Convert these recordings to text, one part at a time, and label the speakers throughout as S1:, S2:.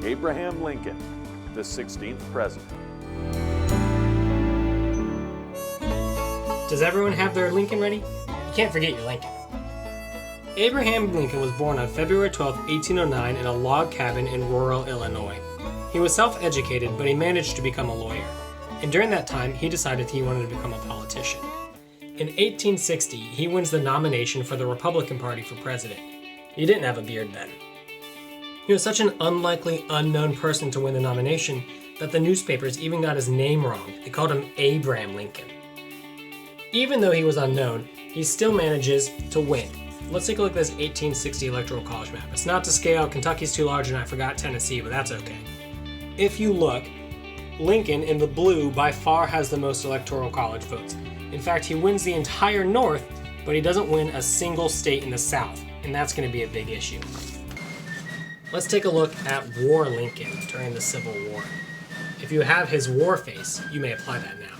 S1: Abraham Lincoln, the 16th president.
S2: Does everyone have their Lincoln ready? You can't forget your Lincoln. Abraham Lincoln was born on February 12, 1809 in a log cabin in rural Illinois. He was self-educated, but he managed to become a lawyer. And during that time, he decided he wanted to become a politician. In 1860, he wins the nomination for the Republican Party for president. He didn't have a beard then. He was such an unlikely, unknown person to win the nomination that the newspapers even got his name wrong. They called him Abraham Lincoln. Even though he was unknown, he still manages to win. Let's take a look at this 1860 Electoral College map. It's not to scale, Kentucky's too large, and I forgot Tennessee, but that's okay. If you look, Lincoln in the blue by far has the most Electoral College votes. In fact, he wins the entire North, but he doesn't win a single state in the South, and that's going to be a big issue. Let's take a look at War Lincoln during the Civil War. If you have his war face, you may apply that now.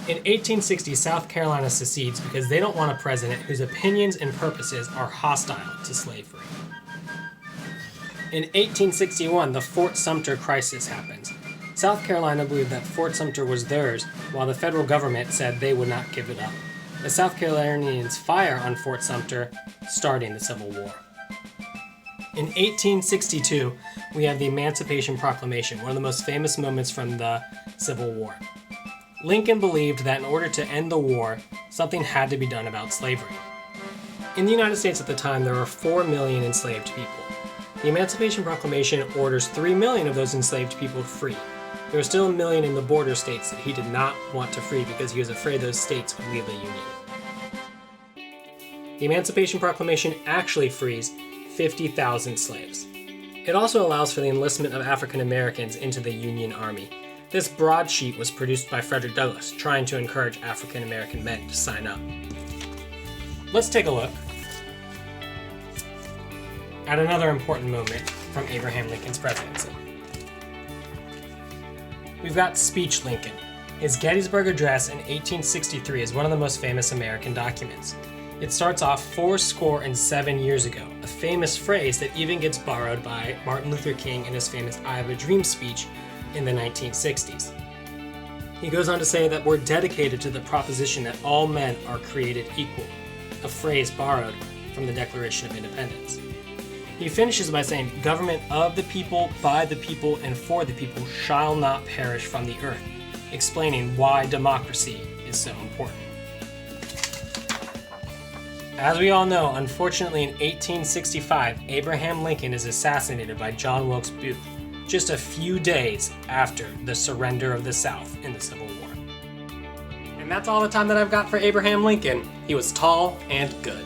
S2: In 1860, South Carolina secedes because they don't want a president whose opinions and purposes are hostile to slavery. In 1861, the Fort Sumter crisis happens. South Carolina believed that Fort Sumter was theirs, while the federal government said they would not give it up. The South Carolinians fire on Fort Sumter, starting the Civil War. In 1862, we have the Emancipation Proclamation, one of the most famous moments from the Civil War. Lincoln believed that in order to end the war, something had to be done about slavery. In the United States at the time, there were 4 million enslaved people. The Emancipation Proclamation orders 3 million of those enslaved people free. There were still 1 million in the border states that he did not want to free because he was afraid those states would leave the Union. The Emancipation Proclamation actually frees 50,000 slaves. It also allows for the enlistment of African Americans into the Union Army. This broadsheet was produced by Frederick Douglass, trying to encourage African American men to sign up. Let's take a look at another important moment from Abraham Lincoln's presidency. We've got Speech Lincoln. His Gettysburg Address in 1863 is one of the most famous American documents. It starts off 77 years ago, a famous phrase that even gets borrowed by Martin Luther King in his famous I Have a Dream speech in the 1960s. He goes on to say that we're dedicated to the proposition that all men are created equal, a phrase borrowed from the Declaration of Independence. He finishes by saying, "Government of the people, by the people, and for the people shall not perish from the earth," explaining why democracy is so important. As we all know, unfortunately in 1865, Abraham Lincoln is assassinated by John Wilkes Booth, just a few days after the surrender of the South in the Civil War. And that's all the time that I've got for Abraham Lincoln. He was tall and good.